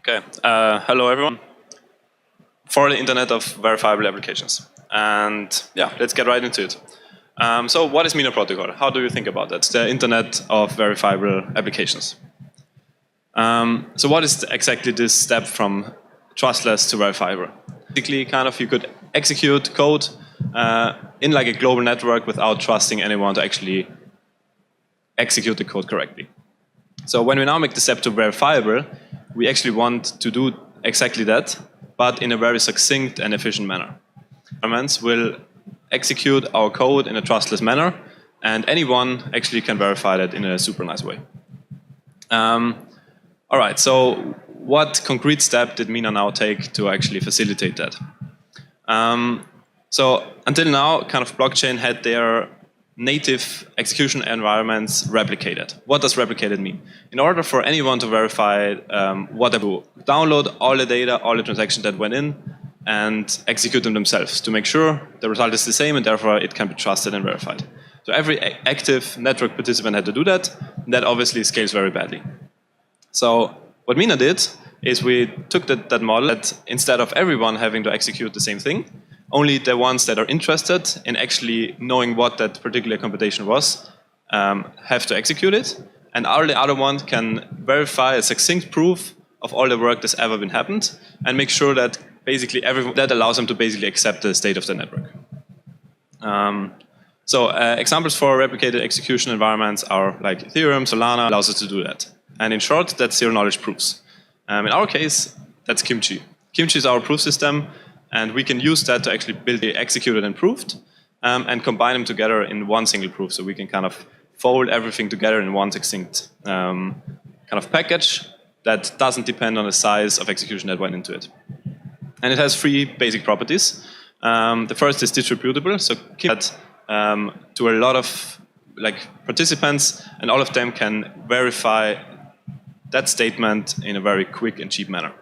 Okay, hello everyone. For the Internet of Verifiable Applications. And yeah, let's get right into it. So what is Mina Protocol? How do you think about that? It's the Internet of Verifiable Applications. So what is exactly this step from trustless to verifiable? Basically, kind of you could execute code in like a global network without trusting anyone to actually execute the code correctly. So when we now make the step to verifiable, we actually want to do exactly that, but in a very succinct and efficient manner. Environments will execute our code in a trustless manner, and anyone actually can verify that in a super nice way. All right, so what concrete step did Mina now take to actually facilitate that? So until now, kind of blockchain had their native execution environments replicated. What does replicated mean? In order for anyone to verify what they do, download all the data, all the transactions that went in, and execute them themselves to make sure the result is the same and therefore it can be trusted and verified. So every active network participant had to do that, and that obviously scales very badly. So what Mina did is we took that model that instead of everyone having to execute the same thing, only the ones that are interested in actually knowing what that particular computation was have to execute it, and all the other ones can verify a succinct proof of all the work that's ever been happened, and make sure that basically that allows them to basically accept the state of the network. Examples for replicated execution environments are like Ethereum, Solana allows us to do that. And in short, that's zero knowledge proofs. In our case, that's Kimchi. Kimchi is our proof system, and we can use that to actually build the executed and proved, and combine them together in one single proof. So we can kind of fold everything together in one succinct kind of package that doesn't depend on the size of execution that went into it. And it has three basic properties. The first is distributable, so keep that to a lot of participants, and all of them can verify that statement in a very quick and cheap manner.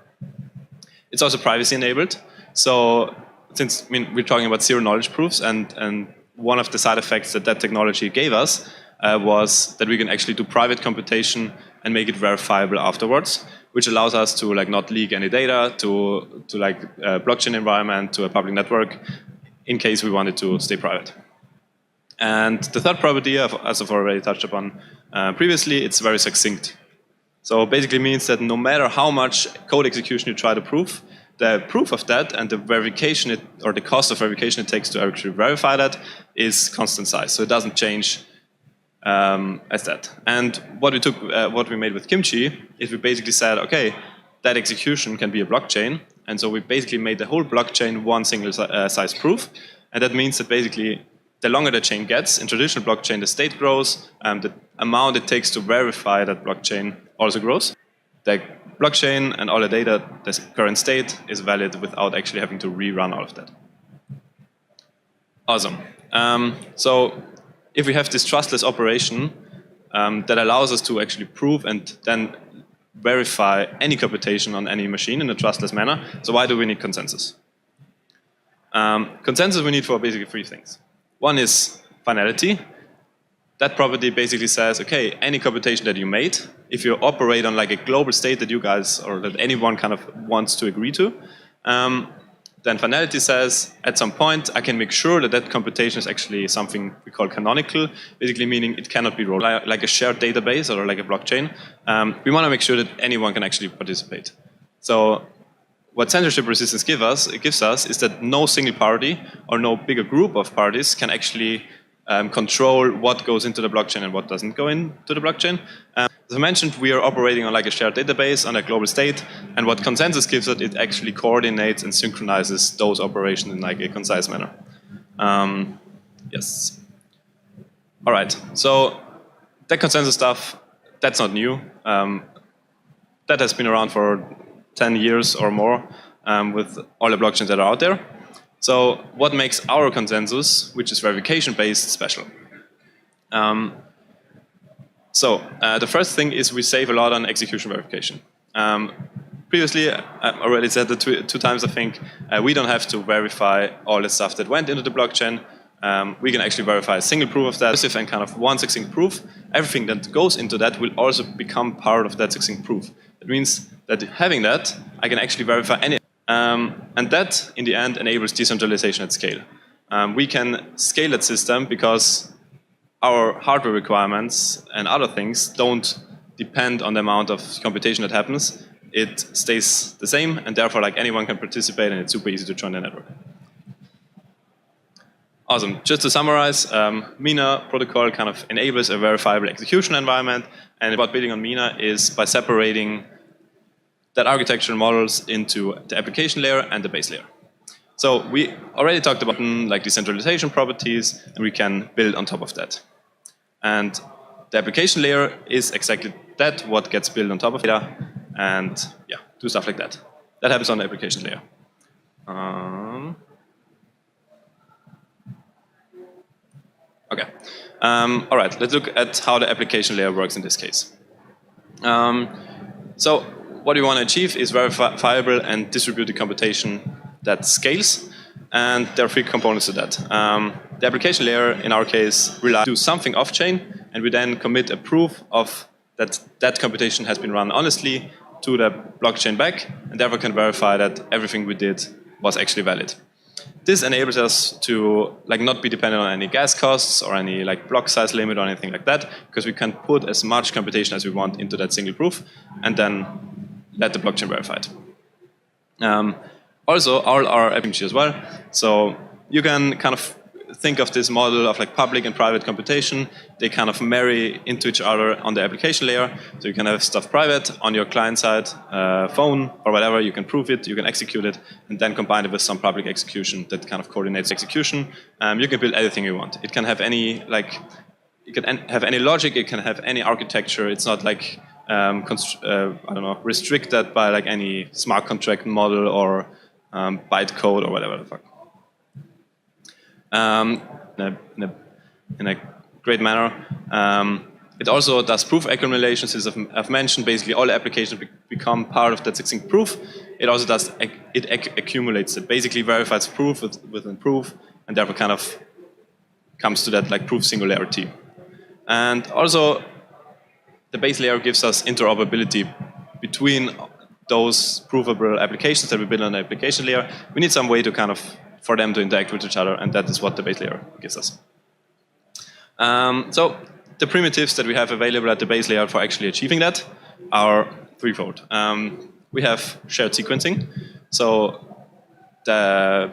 It's also privacy enabled. So since we're talking about zero knowledge proofs, and one of the side effects that technology gave us was that we can actually do private computation and make it verifiable afterwards, which allows us to not leak any data to a blockchain environment, to a public network, in case we wanted to stay private. And the third property, as I've already touched upon previously, it's very succinct. So basically means that no matter how much code execution you try to prove, the proof of that and the verification or the cost of verification it takes to actually verify that is constant size. So it doesn't change as that. And what we made with Kimchi is we basically said, okay, that execution can be a blockchain, and so we basically made the whole blockchain one single size proof, and that means that basically the longer the chain gets, in traditional blockchain the state grows, the amount it takes to verify that blockchain also grows. The blockchain and all the data, the current state, is valid without actually having to rerun all of that. Awesome. So if we have this trustless operation that allows us to actually prove and then verify any computation on any machine in a trustless manner, so why do we need consensus? Consensus we need for basically three things. One is finality. That property basically says, okay, any computation that you made, if you operate on a global state that you guys or that anyone kind of wants to agree to, then finality says at some point I can make sure that that computation is actually something we call canonical, basically meaning it cannot be rolled like a shared database or like a blockchain. We want to make sure that anyone can actually participate. So what censorship resistance gives us is that no single party or no bigger group of parties can actually control what goes into the blockchain and what doesn't go into the blockchain. As I mentioned, we are operating on a shared database on a global state, and what consensus gives it actually coordinates and synchronizes those operations in a concise manner. Yes. All right. So that consensus stuff, that's not new. That has been around for 10 years or more with all the blockchains that are out there. So what makes our consensus, which is verification-based, special? The first thing is we save a lot on execution verification. Previously, I already said that two times, I think, we don't have to verify all the stuff that went into the blockchain. we can actually verify a single proof of that and kind of one succinct proof. Everything that goes into that will also become part of that succinct proof. It means that having that, I can actually verify any. And that, in the end, enables decentralization at scale. We can scale that system because our hardware requirements and other things don't depend on the amount of computation that happens. It stays the same, and therefore, like, anyone can participate, and it's super easy to join the network. Awesome. Just to summarize, Mina Protocol kind of enables a verifiable execution environment, and about building on Mina is by separating that architectural models into the application layer and the base layer. So we already talked about like decentralization properties, and we can build on top of that. And the application layer is exactly that, what gets built on top of data, and yeah, do stuff like that. That happens on the application layer. Okay. All right, let's look at how the application layer works in this case. So what we want to achieve is verifiable and distributed computation that scales, and there are three components to that. The application layer, in our case, relies do something off-chain, and we then commit a proof of that computation has been run honestly to the blockchain back, and therefore can verify that everything we did was actually valid. This enables us to like not be dependent on any gas costs or any like block size limit or anything like that, because we can put as much computation as we want into that single proof and then let the blockchain verify it. Also, all are AppNG as well. So you can kind of think of this model of like public and private computation. They kind of marry into each other on the application layer. So you can have stuff private on your client side, phone or whatever. You can prove it, you can execute it, and then combine it with some public execution that kind of coordinates execution. You can build anything you want. It can have any like, it can have any logic. It can have any architecture. It's not like I don't know, restricted by like any smart contract model or bytecode or whatever the fuck. In a great manner. It also does proof accumulations, as I've mentioned. Basically, all applications become part of that succinct proof. It also does, it accumulates it. Basically verifies proof within proof, and therefore kind of comes to that like proof singularity. And also, the base layer gives us interoperability between those provable applications that we build on the application layer. We need some way to kind of for them to interact with each other, and that is what the base layer gives us. So the primitives that we have available at the base layer for actually achieving that are threefold. We have shared sequencing. So the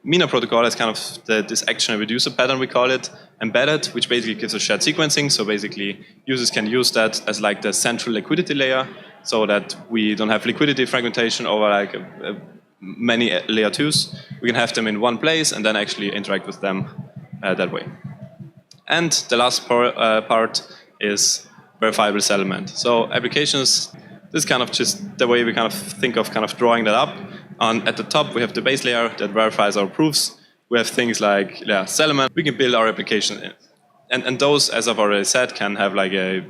Mina Protocol is kind of this action reducer pattern, we call it, embedded, which basically gives us shared sequencing. So basically, users can use that as like the central liquidity layer, so that we don't have liquidity fragmentation over like many layer 2s. We can have them in one place and then actually interact with them that way. And the last part is verifiable settlement. So applications, this is kind of just the way we kind of think of kind of drawing that up. At the top, we have the base layer that verifies our proofs. We have things like settlement. We can build our application in. And those, as I've already said, can have like a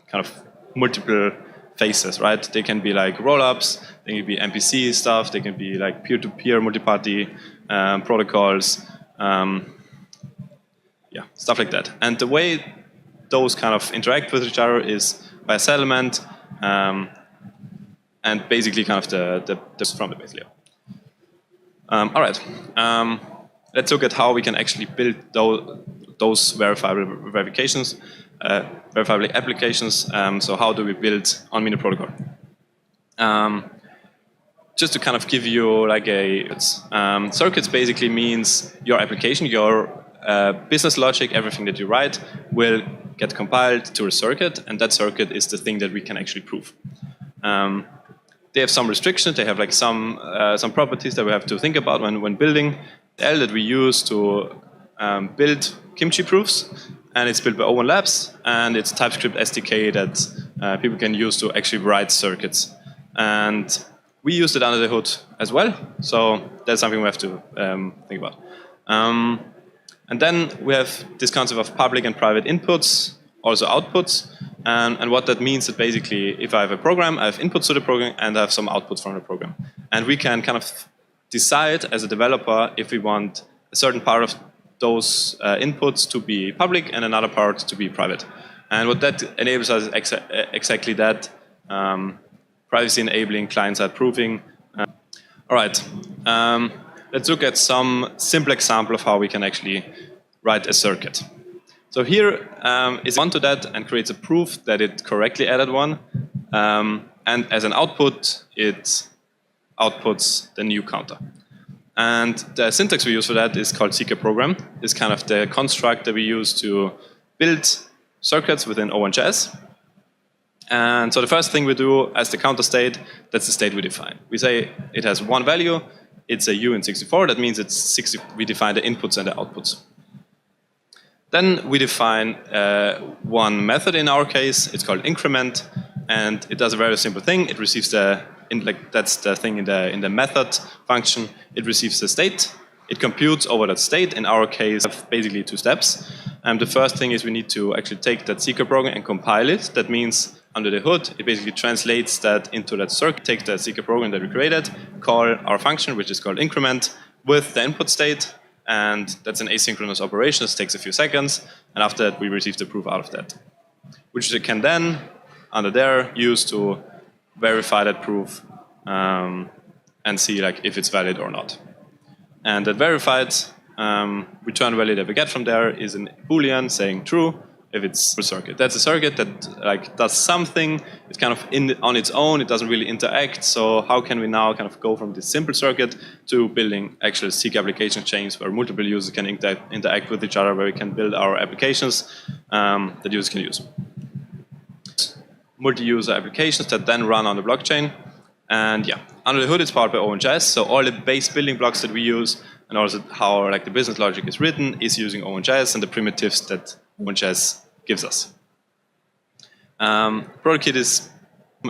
kind of multiple phases, right? They can be like rollups, they can be MPC stuff, they can be like peer-to-peer multi-party protocols, yeah, stuff like that. And the way those kind of interact with each other is by a settlement, and basically kind of the from the base layer. All right, let's look at how we can actually build those verifiable applications. So how do we build on Mina Protocol? Just to kind of give you like circuits basically means your application, your business logic, everything that you write will get compiled to a circuit, and that circuit is the thing that we can actually prove. They have some restrictions. They have like some properties that we have to think about when building. The L that we use to build kimchi proofs, and it's built by Owen Labs, and it's TypeScript SDK that people can use to actually write circuits. And we use it under the hood as well, so that's something we have to think about. And then we have this concept of public and private inputs, also outputs. And what that means is basically, if I have a program, I have inputs to the program, and I have some outputs from the program. And we can kind of decide as a developer if we want a certain part of those inputs to be public and another part to be private. And what that enables us is exactly that, privacy enabling client-side proofing. All right, let's look at some simple example of how we can actually write a circuit. So here is one to that and creates a proof that it correctly added one. And as an output, it outputs the new counter. And the syntax we use for that is called zkApp program. It's kind of the construct that we use to build circuits within OpenJS. And so the first thing we do as the counter state, that's the state we define. We say it has one value, it's a U64, that means it's 60, we define the inputs and the outputs. Then we define one method in our case, it's called increment, and it does a very simple thing. It receives that's the thing in the method function. It receives the state, it computes over that state. In our case, basically 2 steps. The first thing is we need to actually take that zkApp program and compile it. That means under the hood, it basically translates that into that circuit, take the zkApp program that we created, call our function, which is called increment, with the input state, and that's an asynchronous operation. This takes a few seconds, and after that, we receive the proof out of that, which we can then, under there, use to verify that proof and see like if it's valid or not. And that verified return value that we get from there is a Boolean saying true if it's a circuit. That's a circuit that like does something. It's kind of on its own. It doesn't really interact. So how can we now kind of go from this simple circuit to building actual zk application chains where multiple users can interact with each other, where we can build our applications that users can use. Multi-user applications that then run on the blockchain. And yeah, under the hood it's powered by OpenJS. So all the base building blocks that we use and also how like the business logic is written is using OpenJS and the primitives that OpenJS gives us. Protokit is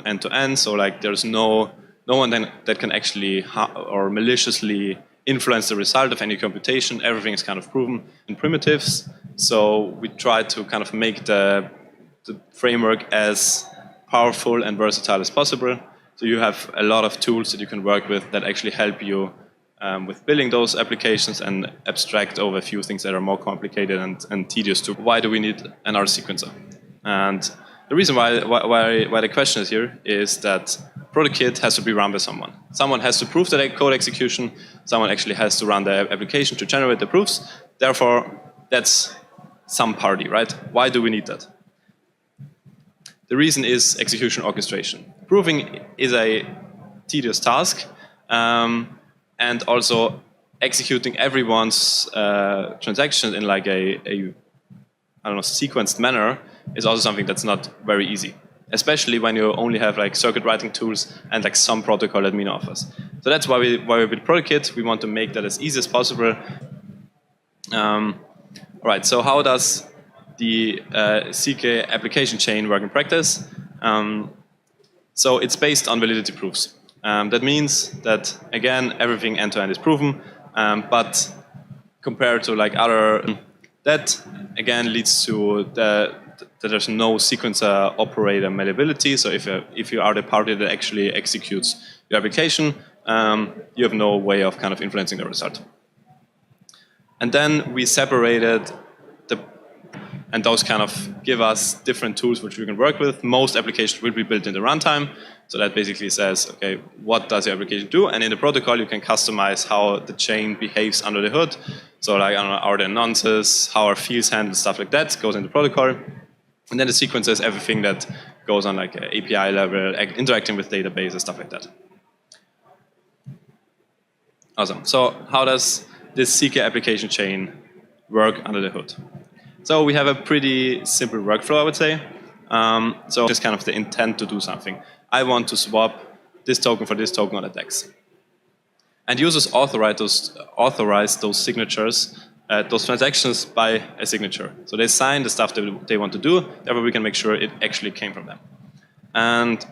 end-to-end, so like there's no one that can actually or maliciously influence the result of any computation. Everything is kind of proven in primitives. So we try to kind of make the framework as powerful and versatile as possible. So you have a lot of tools that you can work with that actually help you with building those applications and abstract over a few things that are more complicated and tedious too. Why do we need an R sequencer? And the reason why the question is here is that Protokit has to be run by someone. Someone has to prove the code execution. Someone actually has to run the application to generate the proofs. Therefore, that's some party, right? Why do we need that? The reason is execution orchestration. Proving is a tedious task, and also executing everyone's transaction in like a I don't know, sequenced manner is also something that's not very easy, especially when you only have like circuit writing tools and like some protocol that Mina offers. So that's why we build Protokit. We want to make that as easy as possible. All right, so how does the zk application chain work in practice? So it's based on validity proofs. That means that, again, everything end-to-end is proven, but compared to like other, that again leads to that there's no sequencer operator malleability. So if you are the party that actually executes your application, you have no way of kind of influencing the result. And then we separated and those kind of give us different tools which we can work with. Most applications will be built in the runtime. So that basically says, okay, what does your application do? And in the protocol, you can customize how the chain behaves under the hood. So like, I don't know, are there nonces, how are fields handled, stuff like that goes in the protocol. And then the sequence is everything that goes on like API level, interacting with databases, stuff like that. Awesome. So how does this zk application chain work under the hood? So we have a pretty simple workflow, I would say. So it's kind of the intent to do something. I want to swap this token for this token on a DEX. And users authorize those signatures, those transactions by a signature. So they sign the stuff that they want to do, therefore we can make sure it actually came from them. And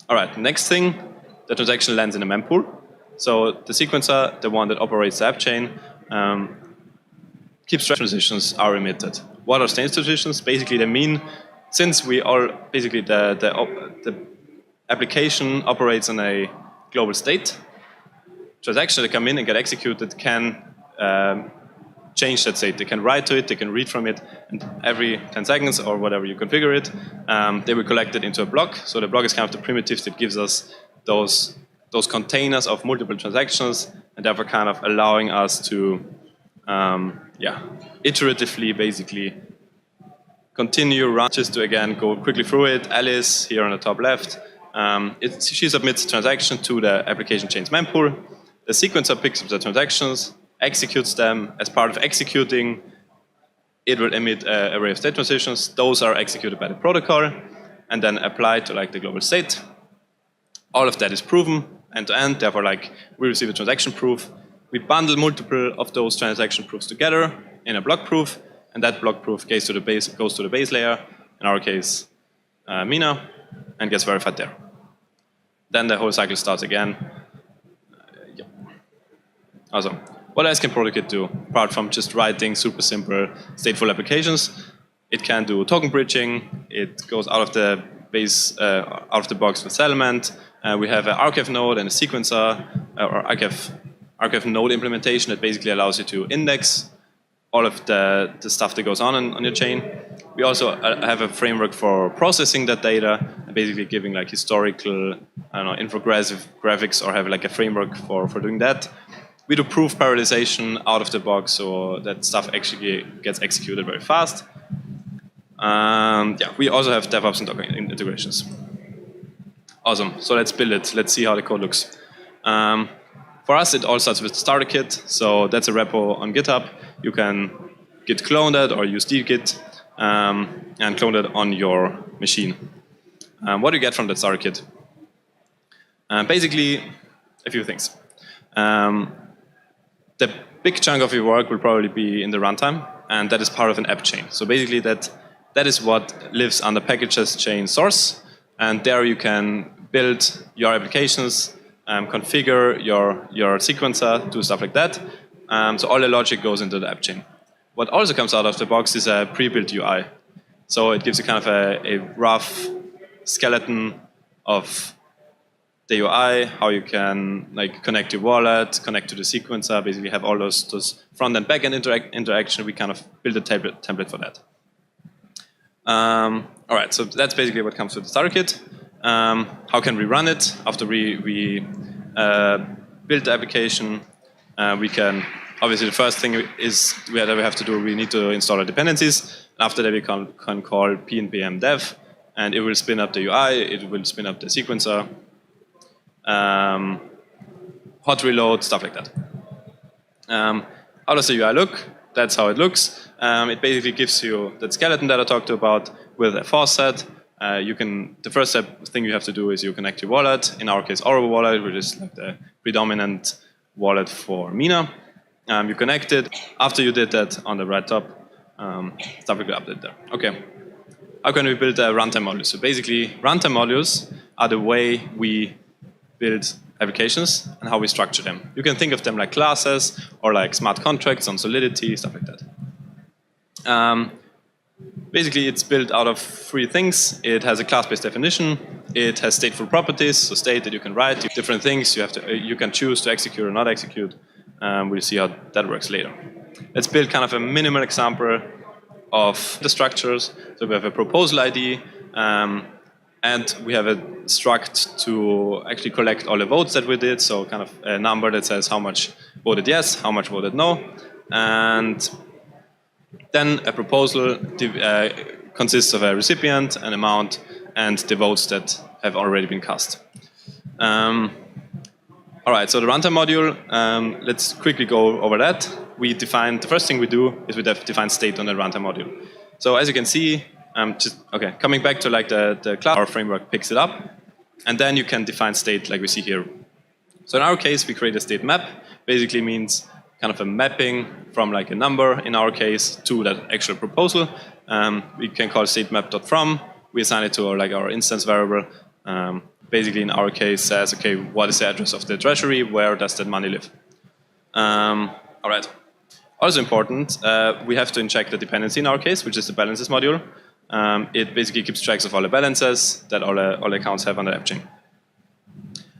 all right, next thing, the transaction lands in a mempool. So the sequencer, the one that operates the app chain, keeps track transitions are emitted. What are state transitions? Basically, they mean since we all basically the application operates in a global state, transactions that come in and get executed can change that state. They can write to it, they can read from it, and every 10 seconds or whatever you configure it, they will collect it into a block. So the block is kind of the primitive that gives us those containers of multiple transactions, and therefore kind of allowing us to iteratively basically continue run, just to again go quickly through it. Alice here on the top left, she submits a transaction to the application chain's mempool. The sequencer picks up the transactions, executes them. As part of executing, it will emit an array of state transitions. Those are executed by the protocol and then applied to like the global state. All of that is proven end to end. Therefore, like we receive a transaction proof. We bundle multiple of those transaction proofs together in a block proof, and that block proof goes to the base layer. In our case, Mina, and gets verified there. Then the whole cycle starts again. Awesome. What else can Protokit do apart from just writing super simple stateful applications? It can do token bridging. It goes out of the base, out of the box with settlement. We have an archive node and a sequencer, or archive node implementation that basically allows you to index all of the stuff that goes on your chain. We also have a framework for processing that data and basically giving like historical, I don't know, infographics, or have like a framework for doing that. We do proof parallelization out of the box, so that stuff actually gets executed very fast. We also have DevOps and Docker integrations. Awesome. So let's build it. Let's see how the code looks. For us, it all starts with starter kit. So that's a repo on GitHub. You can git clone that or use dgit and clone that on your machine. What do you get from that starter kit? Basically, a few things. The big chunk of your work will probably be in the runtime, and that is part of an app chain. So basically, that is what lives under packages chain source, and there you can build your applications, configure your sequencer, do stuff like that. So all the logic goes into the app chain. What also comes out of the box is a pre-built UI. So it gives you kind of a rough skeleton of the UI, how you can like connect your wallet, connect to the sequencer, basically have all those front and back end interaction. We kind of build a template for that. All right, so that's basically what comes with the starter kit. How can we run it after we build the application? We can, obviously the first thing is we have to do, we need to install our dependencies. After that we can call p-npm dev, and it will spin up the UI, it will spin up the sequencer, hot reload, stuff like that. How does the UI look? That's how it looks. It basically gives you that skeleton that I talked about with a faucet. The first thing you have to do is you connect your wallet. In our case, our wallet, which is like the predominant wallet for Mina. You connect it. After you did that, on the right top, stuff will be updated there. Okay. How can we build a runtime module? So basically, runtime modules are the way we build applications and how we structure them. You can think of them like classes or like smart contracts on Solidity, stuff like that. Basically, it's built out of three things. It has a class-based definition. It has stateful properties, so state that you can write different things. You can choose to execute or not execute. We'll see how that works later. Let's build kind of a minimal example of the structures. So we have a proposal ID, and we have a struct to actually collect all the votes that we did. So kind of a number that says how much voted yes, how much voted no, and then a proposal consists of a recipient, an amount, and the votes that have already been cast. All right, so the runtime module, let's quickly go over that. The first thing we do is we define state on the runtime module. So as you can see, coming back to like the class, our framework picks it up, and then you can define state like we see here. So in our case, we create a state map. Basically means kind of a mapping from like a number, in our case, to that actual proposal. We can call statemap.from. We assign it to our instance variable. Basically, in our case, says, okay, what is the address of the treasury? Where does that money live? All right. Also important, we have to inject the dependency in our case, which is the balances module. It basically keeps tracks of all the balances that all accounts have on the app chain.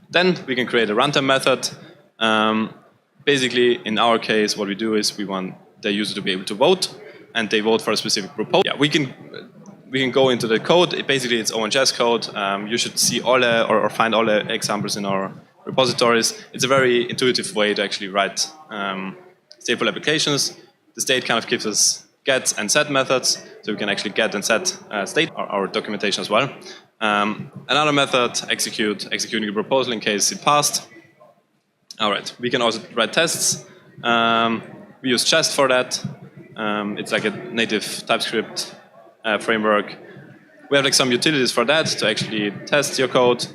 Then we can create a runtime method. Basically, in our case, what we do is we want the user to be able to vote, and they vote for a specific proposal. Yeah, we can go into the code. Basically, it's OpenJS code. You should see all or find all the examples in our repositories. It's a very intuitive way to actually write stateful applications. The state kind of gives us get and set methods, so we can actually get and set state, our documentation as well. Another method, executing a proposal in case it passed. All right, we can also write tests. We use Jest for that. It's like a native TypeScript framework. We have like some utilities for that to actually test your code.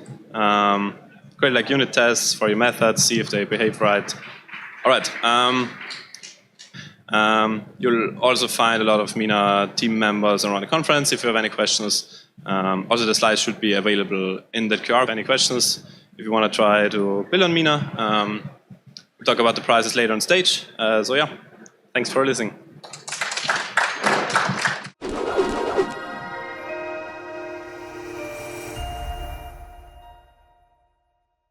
Create like unit tests for your methods, see if they behave right. All right. You'll also find a lot of Mina team members around the conference if you have any questions. Also, the slides should be available in that QR. Any questions? If you want to try to build on Mina, we'll talk about the prizes later on stage. So yeah, thanks for listening.